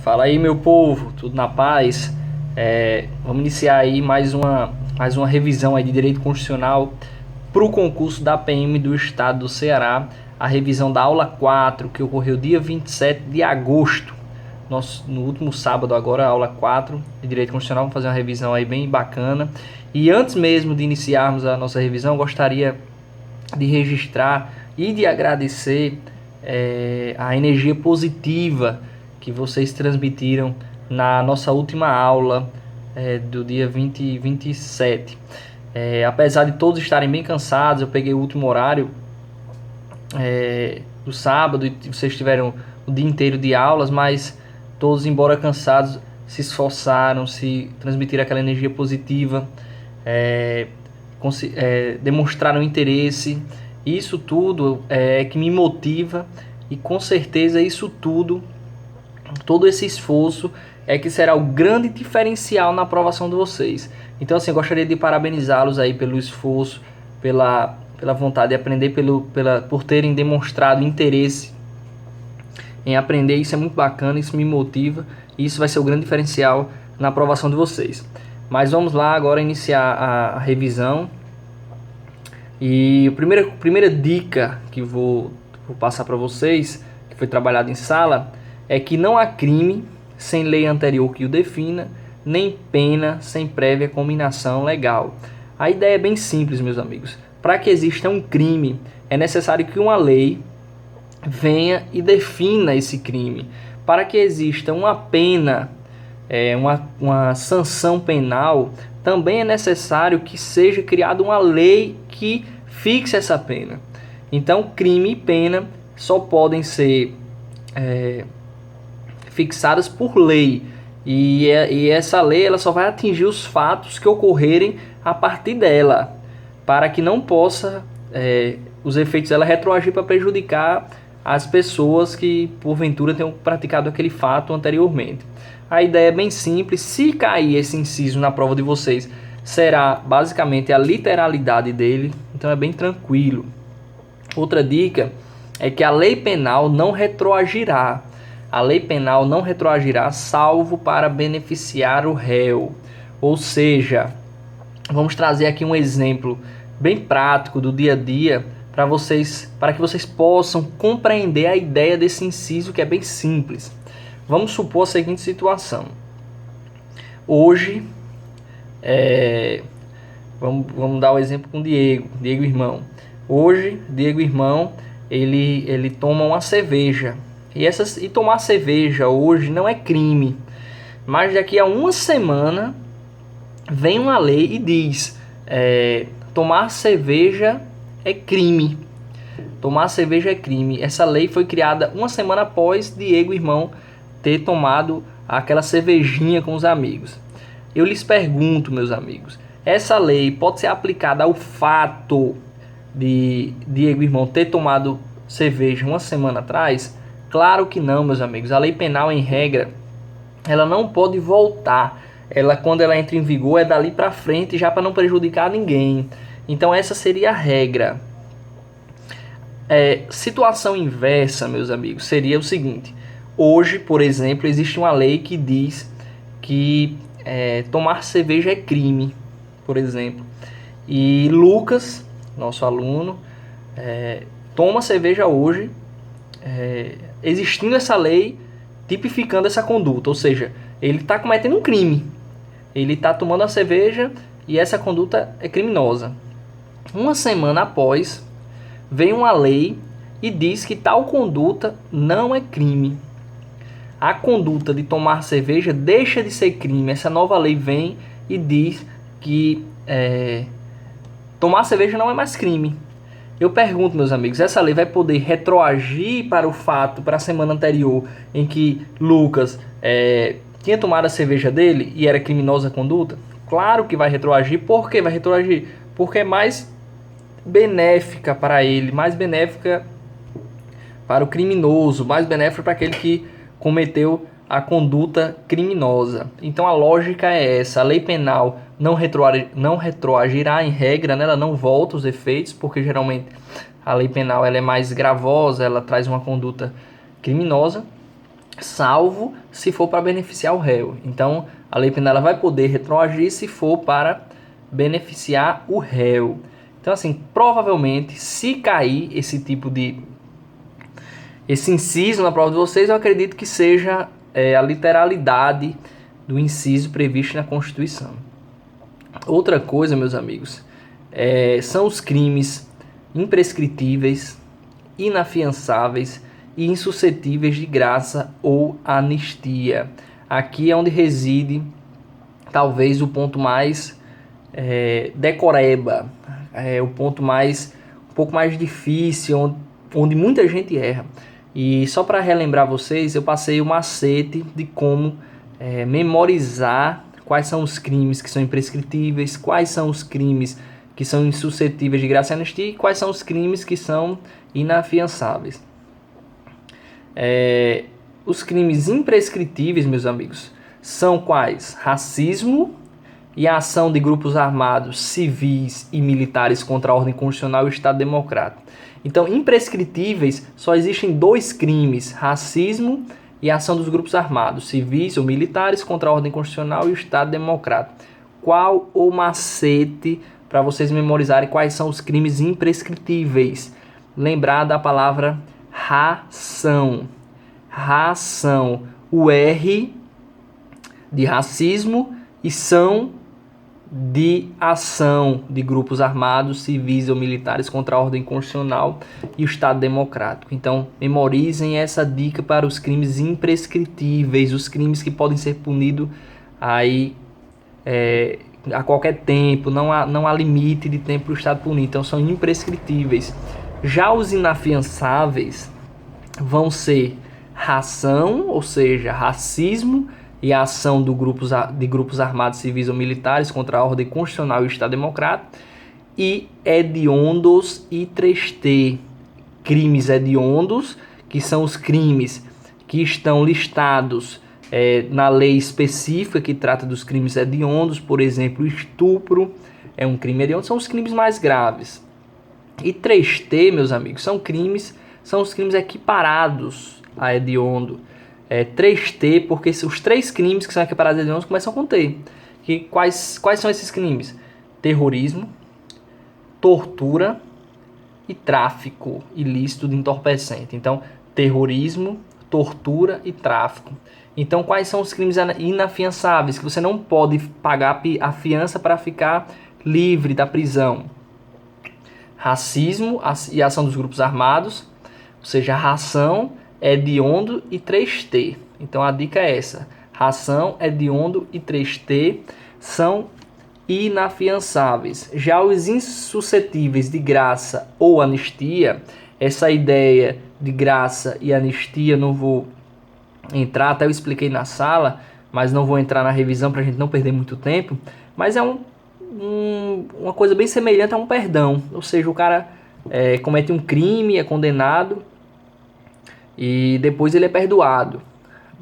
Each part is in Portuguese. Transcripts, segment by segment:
Fala aí, meu povo, tudo na paz? Vamos iniciar aí mais uma revisão aí de Direito Constitucional para o concurso da PM do Estado do Ceará. A revisão da aula 4, que ocorreu dia 27 de agosto. No último sábado agora, a aula 4 de Direito Constitucional. Vamos fazer uma revisão aí bem bacana. E antes mesmo de iniciarmos a nossa revisão, gostaria de registrar e de agradecer a energia positiva que vocês transmitiram na nossa última aula do dia 27. Apesar de todos estarem bem cansados, eu peguei o último horário do sábado e vocês tiveram o dia inteiro de aulas, mas todos, embora cansados, se esforçaram, se transmitiram aquela energia positiva, demonstraram interesse. Isso tudo é que me motiva e com certeza isso tudo, todo esse esforço é que será o grande diferencial na aprovação de vocês. Então, assim, eu gostaria de parabenizá-los aí pelo esforço, pela vontade de aprender, por terem demonstrado interesse em aprender. Isso é muito bacana, isso me motiva e isso vai ser o grande diferencial na aprovação de vocês. Mas vamos lá agora iniciar a revisão. E a primeira dica que vou passar para vocês, que foi trabalhado em sala, é que não há crime sem lei anterior que o defina, nem pena sem prévia combinação legal. A ideia é bem simples, meus amigos. Para que exista um crime, é necessário que uma lei venha e defina esse crime. Para que exista uma pena, uma sanção penal, também é necessário que seja criada uma lei que fixe essa pena. Então, crime e pena só podem ser fixadas por lei. E essa lei ela só vai atingir os fatos que ocorrerem a partir dela, para que não possa os efeitos dela retroagir para prejudicar as pessoas que porventura tenham praticado aquele fato anteriormente. A ideia é bem simples. Se cair esse inciso na prova de vocês, será basicamente a literalidade dele, então é bem tranquilo. Outra dica é que a lei penal não retroagirá. A lei penal não retroagirá salvo para beneficiar o réu. Ou seja, vamos trazer aqui um exemplo bem prático do dia a dia para que vocês possam compreender a ideia desse inciso, que é bem simples. Vamos supor a seguinte situação. Hoje, vamos dar o exemplo com Diego irmão. Hoje, Diego irmão, ele toma uma cerveja. E tomar cerveja hoje não é crime. Mas daqui a uma semana vem uma lei e diz: tomar cerveja é crime. Tomar cerveja é crime. Essa lei foi criada uma semana após Diego irmão ter tomado aquela cervejinha com os amigos. Eu lhes pergunto, meus amigos, essa lei pode ser aplicada ao fato de Diego irmão ter tomado cerveja uma semana atrás? Claro que não, meus amigos. A lei penal, em regra, ela não pode voltar. Quando ela entra em vigor, é dali para frente, já para não prejudicar ninguém. Então essa seria a regra. Situação inversa, meus amigos, seria o seguinte. Hoje, por exemplo, existe uma lei que diz que tomar cerveja é crime, por exemplo. E Lucas, nosso aluno, toma cerveja hoje, existindo essa lei tipificando essa conduta. Ou seja, ele está cometendo um crime. Ele está tomando a cerveja e essa conduta é criminosa. Uma semana após, vem uma lei e diz que tal conduta não é crime. A conduta de tomar cerveja deixa de ser crime. Essa nova lei vem e diz que tomar cerveja não é mais crime. Eu pergunto, meus amigos, essa lei vai poder retroagir para o fato, para a semana anterior, em que Lucas tinha tomado a cerveja dele e era criminosa a conduta? Claro que vai retroagir. Por que vai retroagir? Porque é mais benéfica para ele, mais benéfica para o criminoso, mais benéfica para aquele que cometeu a conduta criminosa. Então a lógica é essa. A lei penal não retroagirá em regra, né? Ela não volta os efeitos, porque geralmente a lei penal ela é mais gravosa, ela traz uma conduta criminosa. salvo se for para beneficiar o réu. Então, a lei penal vai poder retroagir se for para beneficiar o réu. Então, assim, provavelmente, se cair esse inciso na prova de vocês, eu acredito que seja a literalidade do inciso previsto na Constituição. Outra coisa, meus amigos, são os crimes imprescritíveis, inafiançáveis e insuscetíveis de graça ou anistia. Aqui é onde reside talvez o ponto mais decoreba, o ponto um pouco mais difícil, onde muita gente erra. E só para relembrar vocês, eu passei o macete de como memorizar quais são os crimes que são imprescritíveis, quais são os crimes que são insuscetíveis de graça e anistia e quais são os crimes que são inafiançáveis. Os crimes imprescritíveis, meus amigos, são quais? Racismo e a ação de grupos armados, civis e militares contra a ordem constitucional e o Estado Democrático. Então, imprescritíveis, só existem 2 crimes, racismo e a ação dos grupos armados, civis ou militares contra a ordem constitucional e o Estado Democrático. Qual o macete para vocês memorizarem quais são os crimes imprescritíveis? Lembrar da palavra ração. Ração. O R de racismo e são de ação de grupos armados, civis ou militares contra a ordem constitucional e o Estado Democrático. Então, memorizem essa dica para os crimes imprescritíveis, os crimes que podem ser punidos aí, a qualquer tempo, não há limite de tempo para o Estado punir, então são imprescritíveis. Já os inafiançáveis vão ser ração, ou seja, racismo e a ação de grupos armados, civis ou militares contra a ordem constitucional e o Estado Democrático, e hediondos e 3T. Crimes hediondos, que são os crimes que estão listados na lei específica que trata dos crimes hediondos, por exemplo, estupro é um crime hediondo, são os crimes mais graves. E 3T, meus amigos, são os crimes equiparados a hediondo. 3T, porque os 3 crimes que são equiparados a hediondos começam com T. Quais são esses crimes? Terrorismo, tortura e tráfico ilícito de entorpecente. Então, terrorismo, tortura e tráfico. Então, quais são os crimes inafiançáveis que você não pode pagar a fiança para ficar livre da prisão? Racismo e ação dos grupos armados, ou seja, ração, hediondo e 3T. Então, a dica é essa. Ração, hediondo e 3T são inafiançáveis. Já os insuscetíveis de graça ou anistia, essa ideia de graça e anistia não vou entrar, até eu expliquei na sala, mas não vou entrar na revisão para a gente não perder muito tempo, mas é uma coisa bem semelhante a um perdão, ou seja, o cara comete um crime, é condenado e depois ele é perdoado.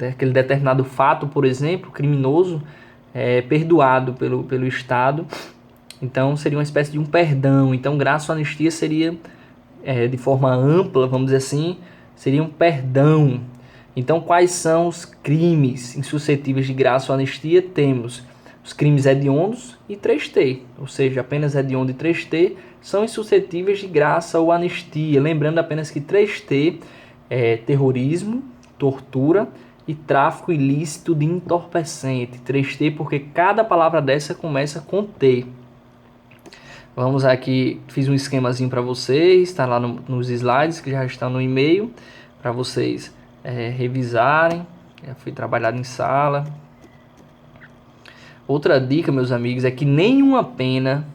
Aquele determinado fato, por exemplo, criminoso, é perdoado pelo Estado, então seria uma espécie de um perdão. Então graça ou anistia seria, de forma ampla, vamos dizer assim, seria um perdão. Então quais são os crimes insuscetíveis de graça ou anistia? Temos os crimes hediondos e 3T, ou seja, apenas hediondo e 3T são insuscetíveis de graça ou anistia. Lembrando apenas que 3T é terrorismo, tortura e tráfico ilícito de entorpecente. 3T porque cada palavra dessa começa com T. Vamos aqui, fiz um esquemazinho para vocês, está lá nos slides que já estão no e-mail, para vocês revisarem. Já foi trabalhado em sala. Outra dica, meus amigos, é que nenhuma pena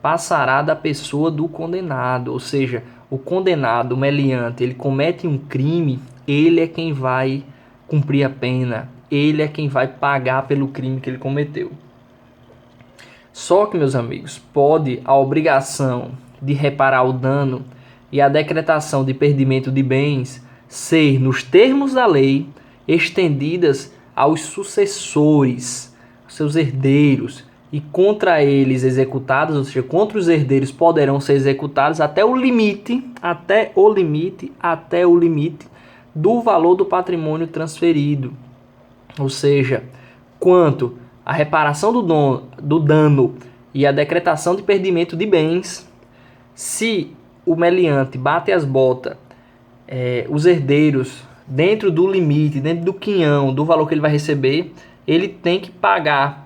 passará da pessoa do condenado. Ou seja, o condenado, o meliante, ele comete um crime, ele é quem vai cumprir a pena, ele é quem vai pagar pelo crime que ele cometeu. Só que, meus amigos, pode a obrigação de reparar o dano e a decretação de perdimento de bens ser, nos termos da lei, estendidas aos sucessores, seus herdeiros, e contra eles executados, ou seja, contra os herdeiros poderão ser executados até o limite do valor do patrimônio transferido, ou seja, quanto a reparação do dano e a decretação de perdimento de bens. Se o meliante bate as botas, os herdeiros, dentro do limite, dentro do quinhão, do valor que ele vai receber, ele tem que pagar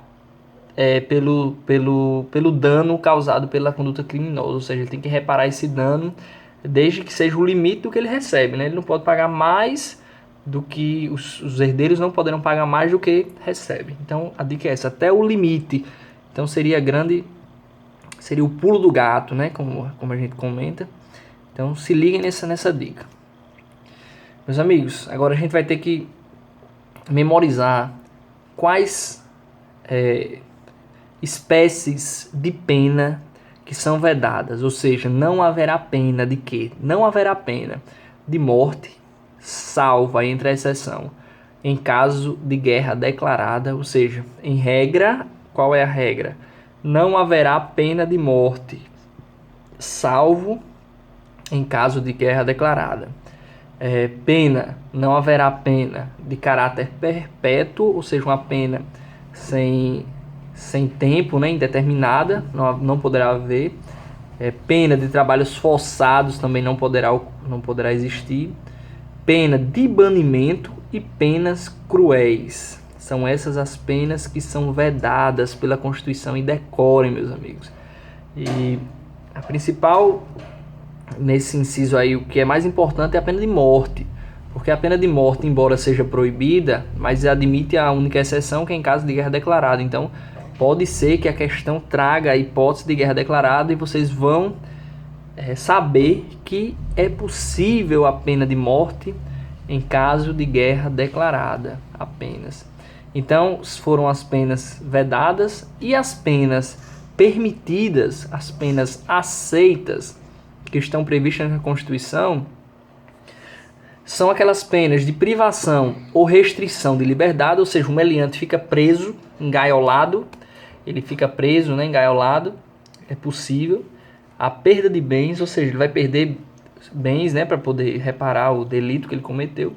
pelo dano causado pela conduta criminosa, ou seja, ele tem que reparar esse dano desde que seja o limite do que ele recebe, né? Ele não pode pagar mais do que os herdeiros não poderão pagar mais do que recebe. Então a dica é essa, até o limite. Então seria o pulo do gato, né? Como a gente comenta. Então se liguem nessa dica. Meus amigos, agora a gente vai ter que memorizar quais espécies de pena que são vedadas, ou seja, não haverá pena de quê? Não haverá pena de morte, salva entre a exceção, em caso de guerra declarada, ou seja, em regra, qual é a regra? Não haverá pena de morte, salvo em caso de guerra declarada. Não haverá pena de caráter perpétuo, ou seja, uma pena sem tempo, né, indeterminada, não poderá haver. Pena de trabalhos forçados também não poderá existir. Pena de banimento e penas cruéis. São essas as penas que são vedadas pela Constituição e decorem, meus amigos. E a principal, nesse inciso aí, o que é mais importante é a pena de morte. Porque a pena de morte, embora seja proibida, mas admite a única exceção que é em caso de guerra declarada. Então, pode ser que a questão traga a hipótese de guerra declarada e vocês vão saber que é possível a pena de morte em caso de guerra declarada apenas. Então, foram as penas vedadas e as penas permitidas, as penas aceitas que estão previstas na Constituição, são aquelas penas de privação ou restrição de liberdade, ou seja, o meliante fica preso, engaiolado, ele fica preso, né, engaiolado, é possível. A perda de bens, ou seja, ele vai perder bens, né, para poder reparar o delito que ele cometeu.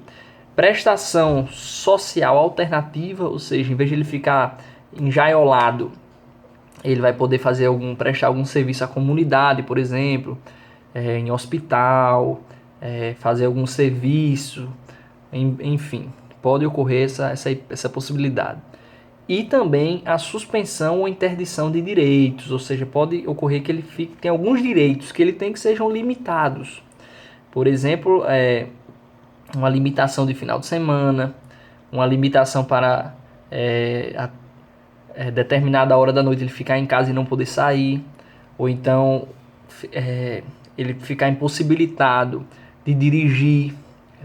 Prestação social alternativa, ou seja, em vez de ele ficar engaiolado, ele vai poder prestar algum serviço à comunidade, por exemplo, em hospital, fazer algum serviço, enfim, pode ocorrer essa possibilidade. E também a suspensão ou interdição de direitos, ou seja, pode ocorrer que ele tem alguns direitos que ele tem que sejam limitados. Por exemplo, uma limitação de final de semana, uma limitação para determinada hora da noite ele ficar em casa e não poder sair, ou então ele ficar impossibilitado de dirigir,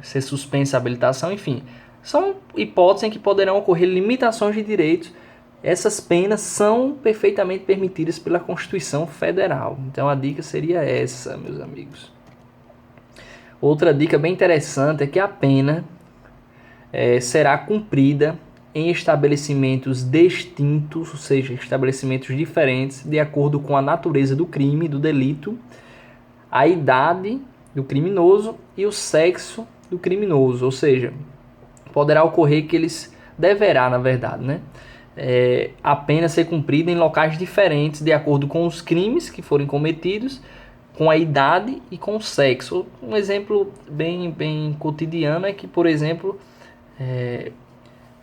ser suspensa a habilitação, enfim. São hipóteses em que poderão ocorrer limitações de direitos. Essas penas são perfeitamente permitidas pela Constituição Federal. Então a dica seria essa, meus amigos. Outra dica bem interessante é que a pena será cumprida em estabelecimentos distintos, ou seja, estabelecimentos diferentes, de acordo com a natureza do crime, do delito, a idade do criminoso e o sexo do criminoso, ou seja, poderá ocorrer que deverá, na verdade, né, a pena ser cumprida em locais diferentes de acordo com os crimes que forem cometidos, com a idade e com o sexo. Um exemplo bem cotidiano é que, por exemplo,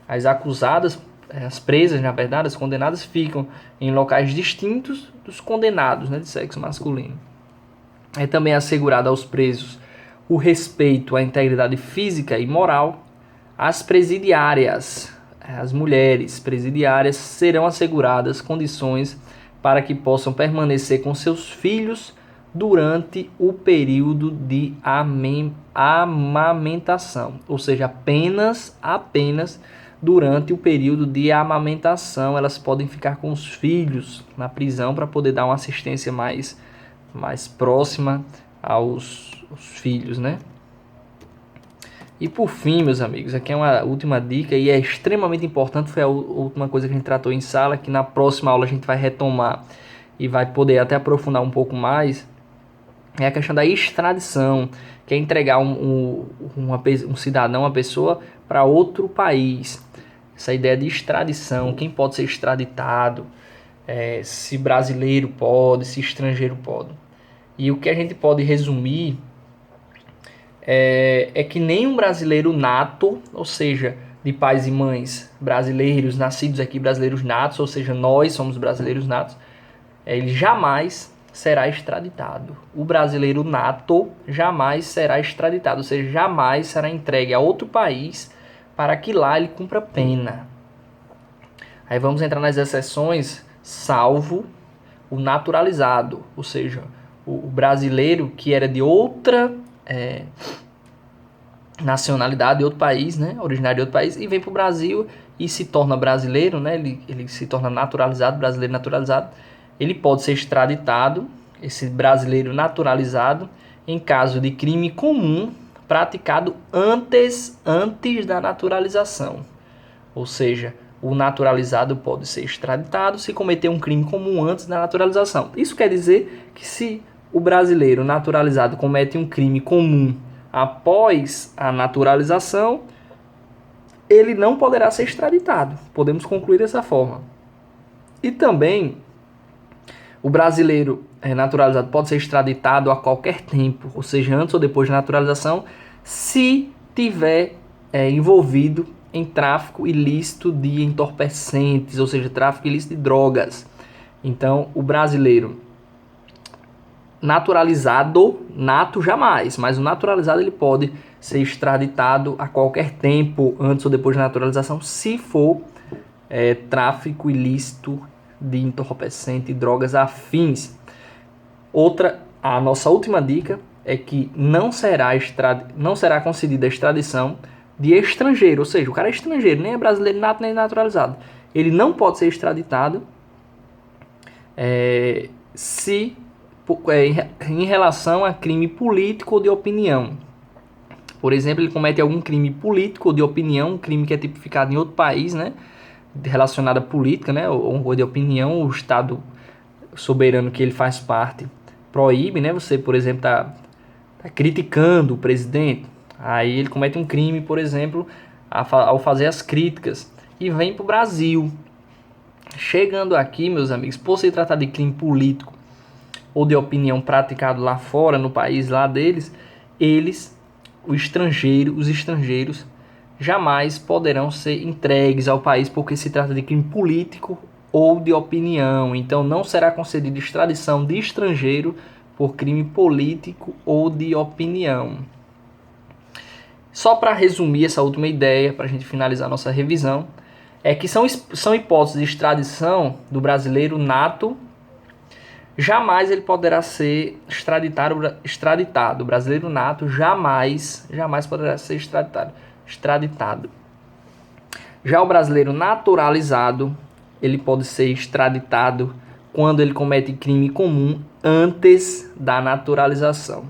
as acusadas, as presas, na verdade, as condenadas ficam em locais distintos dos condenados, né, de sexo masculino. É também assegurado aos presos o respeito à integridade física e moral. As presidiárias, as mulheres presidiárias, serão asseguradas condições para que possam permanecer com seus filhos durante o período de amamentação, ou seja, apenas durante o período de amamentação elas podem ficar com os filhos na prisão para poder dar uma assistência mais próxima aos filhos, né? E por fim, meus amigos, aqui é uma última dica e é extremamente importante, foi a última coisa que a gente tratou em sala, que na próxima aula a gente vai retomar e vai poder até aprofundar um pouco mais, é a questão da extradição, que é entregar um cidadão, uma pessoa, para outro país. Essa ideia de extradição, quem pode ser extraditado, se brasileiro pode, se estrangeiro pode. E o que a gente pode resumir é que nenhum brasileiro nato, ou seja, de pais e mães brasileiros, nascidos aqui brasileiros natos, ou seja, nós somos brasileiros natos, ele jamais será extraditado. O brasileiro nato jamais será extraditado, ou seja, jamais será entregue a outro país para que lá ele cumpra pena. Aí vamos entrar nas exceções, salvo o naturalizado, ou seja, o brasileiro que era de outra nacionalidade, de outro país, né, originário de outro país, e vem para o Brasil e se torna brasileiro, né, ele se torna naturalizado, brasileiro naturalizado. Ele pode ser extraditado, esse brasileiro naturalizado, em caso de crime comum praticado antes da naturalização. Ou seja, o naturalizado pode ser extraditado se cometer um crime comum antes da naturalização. Isso quer dizer que se o brasileiro naturalizado comete um crime comum após a naturalização, ele não poderá ser extraditado. Podemos concluir dessa forma. E também o brasileiro naturalizado pode ser extraditado a qualquer tempo, ou seja, antes ou depois da naturalização, se tiver envolvido em tráfico ilícito de entorpecentes, ou seja, tráfico ilícito de drogas. Então, o brasileiro naturalizado, nato jamais, mas o naturalizado ele pode ser extraditado a qualquer tempo, antes ou depois da naturalização, se for tráfico ilícito de entorpecente e drogas afins. A nossa última dica é que não será concedida a extradição de estrangeiro, ou seja, o cara é estrangeiro, nem é brasileiro nato nem naturalizado. Ele não pode ser extraditado em relação a crime político ou de opinião. Por exemplo, ele comete algum crime político ou de opinião, um crime que é tipificado em outro país, né, relacionado à política, né, ou de opinião, o Estado soberano que ele faz parte proíbe, né, você, por exemplo, tá criticando o presidente, aí ele comete um crime, por exemplo, ao fazer as críticas, e vem para o Brasil. Chegando aqui, meus amigos, por se tratar de crime político ou de opinião praticado lá fora, no país lá deles, os estrangeiros, jamais poderão ser entregues ao país porque se trata de crime político ou de opinião. Então não será concedida extradição de estrangeiro por crime político ou de opinião. Só para resumir essa última ideia, para a gente finalizar nossa revisão, é que são hipóteses de extradição do brasileiro nato. Jamais ele poderá ser extraditado. O brasileiro nato jamais poderá ser extraditado. Já o brasileiro naturalizado, ele pode ser extraditado quando ele comete crime comum antes da naturalização.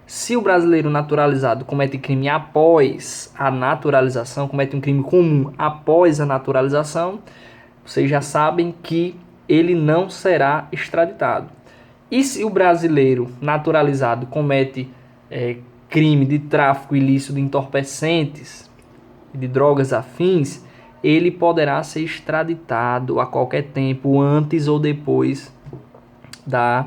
Se o brasileiro naturalizado comete crime após a naturalização, comete um crime comum após a naturalização, vocês já sabem que ele não será extraditado. E se o brasileiro naturalizado comete crime de tráfico ilícito de entorpecentes e de drogas afins, ele poderá ser extraditado a qualquer tempo, antes ou depois da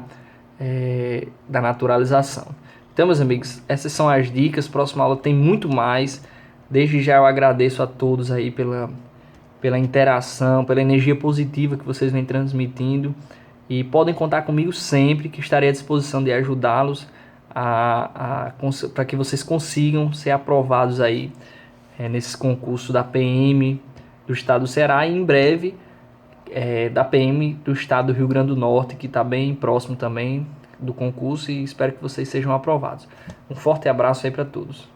naturalização. Então, meus amigos, essas são as dicas. Próxima aula tem muito mais. Desde já eu agradeço a todos aí pela interação, pela energia positiva que vocês vêm transmitindo. E podem contar comigo sempre, que estarei à disposição de ajudá-los para que vocês consigam ser aprovados aí nesses concursos da PM do Estado do Ceará e em breve da PM do Estado do Rio Grande do Norte, que está bem próximo também do concurso, e espero que vocês sejam aprovados. Um forte abraço aí para todos.